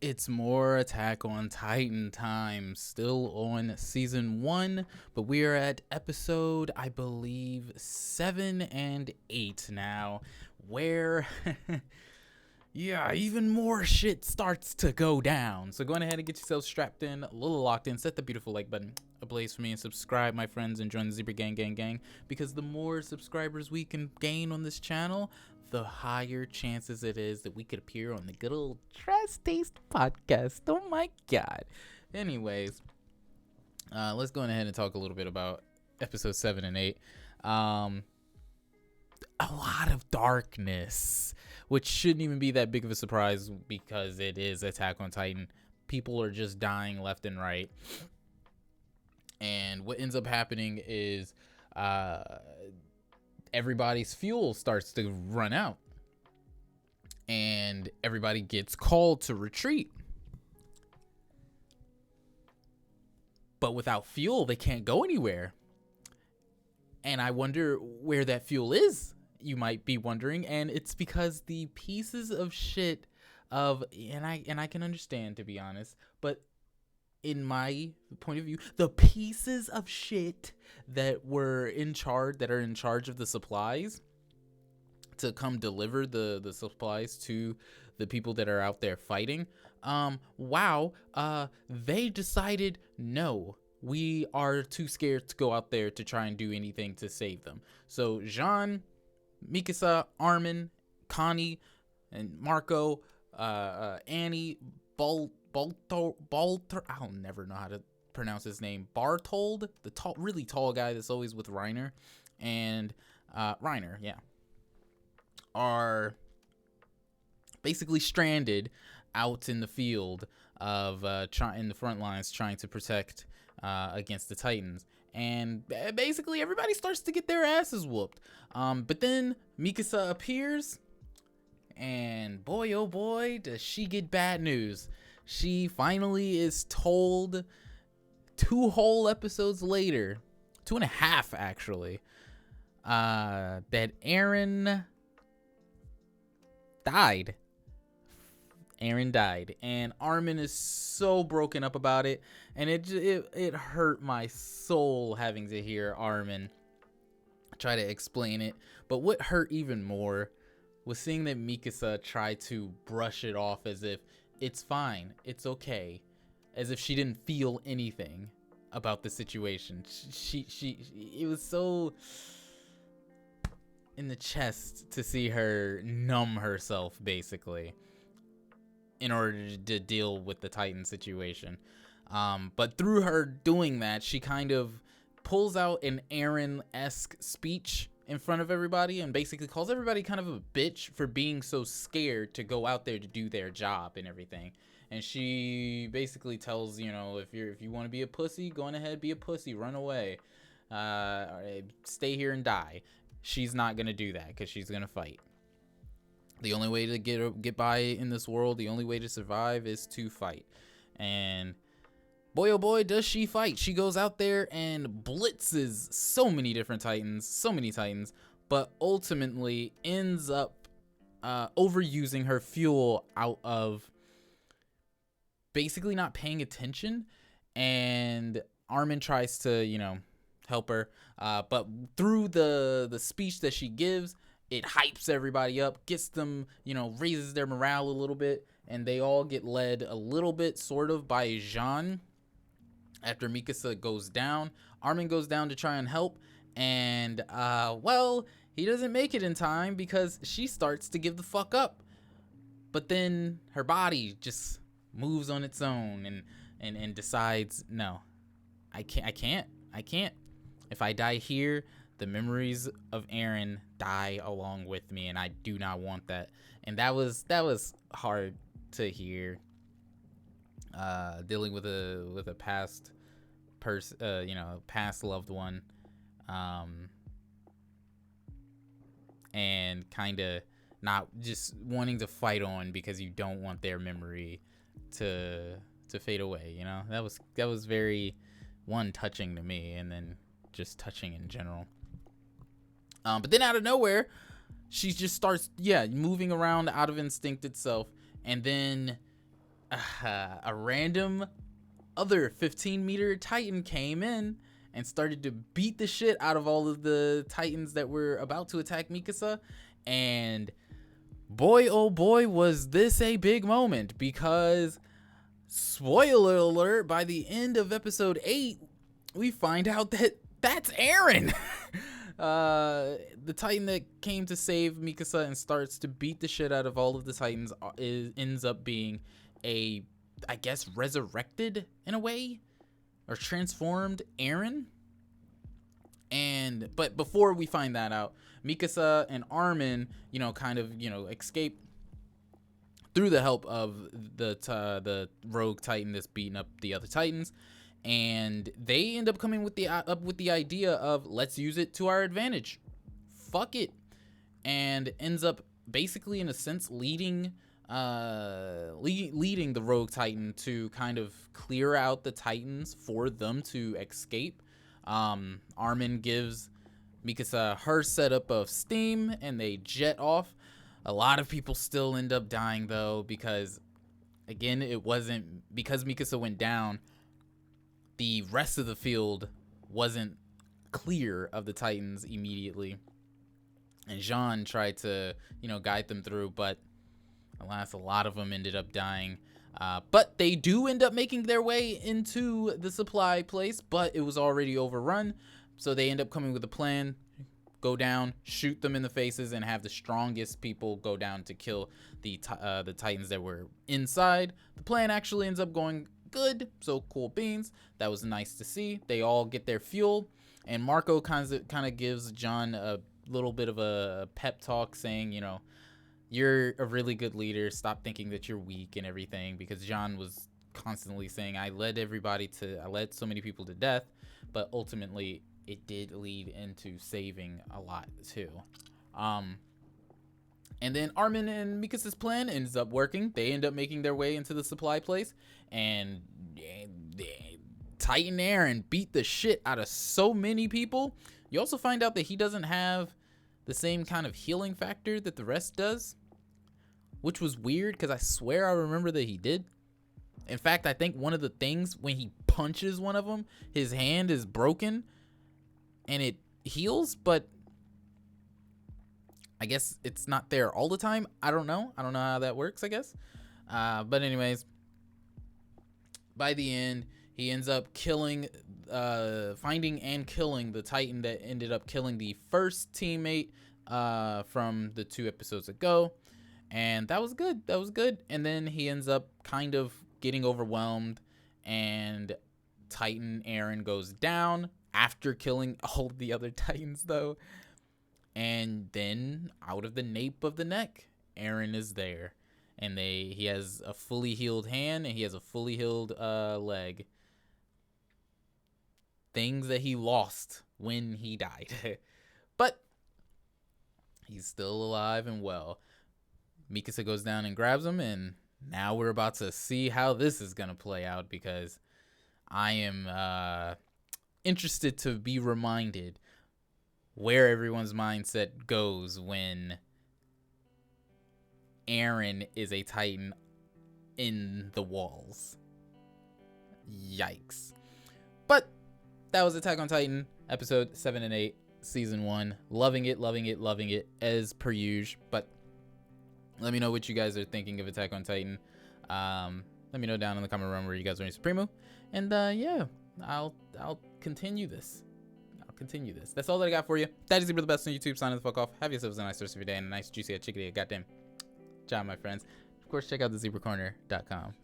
It's more Attack on Titan time, still on season 1, but we are at episode, I believe, 7 and 8 now, where, yeah, even more shit starts to go down. So go on ahead and get yourself strapped in, a little locked in, set the beautiful like button ablaze for me, and subscribe, my friends, and join the Zebra Gang, because the more subscribers we can gain on this channel, the higher chances it is that we could appear on the good old Trash Taste podcast. Oh my god. Anyways, let's go ahead and talk a little bit about episode 7 and 8. A lot of darkness, which shouldn't even be that big of a surprise because it is Attack on Titan. People are just dying left and right. And what ends up happening is everybody's fuel starts to run out and everybody gets called to retreat. But without fuel, they can't go anywhere. And I wonder where that fuel is, you might be wondering. And it's because the pieces of shit and I can understand, to be honest, but in my point of view, the pieces of shit that are in charge of the supplies to come deliver the supplies to the people that are out there fighting, they decided, no, we are too scared to go out there to try and do anything to save them. So Jean, Mikasa, Armin, Connie, and Marco, Annie, Balter, I'll never know how to pronounce his name. Bartold, the really tall guy that's always with Reiner, and Reiner, yeah, are basically stranded out in the field of in the front lines, trying to protect against the Titans. And basically everybody starts to get their asses whooped. But then Mikasa appears, and boy, oh boy, does she get bad news. She finally is told 2 whole episodes later, 2.5 actually, that EREN died. EREN died, and Armin is so broken up about it, and it hurt my soul having to hear Armin try to explain it. But what hurt even more was seeing that Mikasa tried to brush it off as if it's fine, it's okay, as if she didn't feel anything about the situation. It was so in the chest to see her numb herself, basically, in order to deal with the Titan situation. But through her doing that, she kind of pulls out an EREN-esque speech in front of everybody and basically calls everybody kind of a bitch for being so scared to go out there to do their job and everything. And she basically tells, if you want to be a pussy, go on ahead, be a pussy, run away, stay here and die. She's not gonna do that because she's gonna fight. The only way to get by in this world, the only way to survive is to fight. And boy, oh boy, does she fight. She goes out there and blitzes so many different Titans, but ultimately ends up overusing her fuel out of basically not paying attention. And Armin tries to, help her. But through the speech that she gives, it hypes everybody up, gets them, raises their morale a little bit, and they all get led a little bit, sort of, by Jean. After Mikasa goes down, Armin goes down to try and help, and, he doesn't make it in time because she starts to give the fuck up. But then her body just moves on its own and decides, no, I can't. If I die here, the memories of EREN die along with me, and I do not want that. And that was hard to hear. Dealing with a past past loved one, and kind of not just wanting to fight on because you don't want their memory to fade away. That was very touching to me, and then just touching in general. But then out of nowhere, she just starts moving around out of instinct itself, and then a random other 15-meter Titan came in and started to beat the shit out of all of the Titans that were about to attack Mikasa. And boy, oh boy, was this a big moment, because spoiler alert, by the end of episode 8, we find out that that's EREN. The Titan that came to save Mikasa and starts to beat the shit out of all of the Titans ends up being a, I guess, resurrected in a way, or transformed EREN. But before we find that out, Mikasa and Armin, kind of, escape through the help of the rogue Titan that's beating up the other Titans, and they end up coming with the idea of, let's use it to our advantage. Fuck it. And ends up basically, in a sense, leading the rogue Titan to kind of clear out the Titans for them to escape. Armin gives Mikasa her setup of steam, and they jet off. A lot of people still end up dying, though, because, again, it wasn't because Mikasa went down. The rest of the field wasn't clear of the Titans immediately, and Jean tried to, guide them through, but alas, a lot of them ended up dying. But they do end up making their way into the supply place, but it was already overrun, so they end up coming with a plan. Go down, shoot them in the faces, and have the strongest people go down to kill the Titans that were inside. The plan actually ends up going good, so cool beans. That was nice to see. They all get their fuel, and Marco kind of gives John a little bit of a pep talk, saying, you're a really good leader. Stop thinking that you're weak and everything, because John was constantly saying, I led so many people to death, but ultimately it did lead into saving a lot too. And then Armin and Mikasa's plan ends up working. They end up making their way into the supply place, and Titan EREN beat the shit out of so many people. You also find out that he doesn't have the same kind of healing factor that the rest does, which was weird, because I swear I remember that he did. In fact, I think one of the things, when he punches one of them, his hand is broken and it heals, but I guess it's not there all the time. I don't know how that works, I guess. But anyways, by the end, he ends up finding and killing the Titan that ended up killing the first teammate from the 2 episodes ago. And that was good. And then he ends up kind of getting overwhelmed, and Titan EREN goes down after killing all of the other Titans, though. And then out of the nape of the neck, EREN is there. And he has a fully healed hand, and he has a fully healed leg. Things that he lost when he died. But he's still alive and well. Mikasa goes down and grabs him, and now we're about to see how this is going to play out, because I am interested to be reminded where everyone's mindset goes when EREN is a Titan in the walls. Yikes. But that was Attack on Titan, episode 7 and 8, season 1. Loving it, as per usual. But let me know what you guys are thinking of Attack on Titan. Let me know down in the comment room where you guys are in Supremo. And yeah, I'll continue this. That's all that I got for you. That is Zebra the best on YouTube. Signing the fuck off. Have yourselves a nice rest of your day and a nice juicy chickadee. Goddamn job, my friends. Of course, check out thezebracorner.com.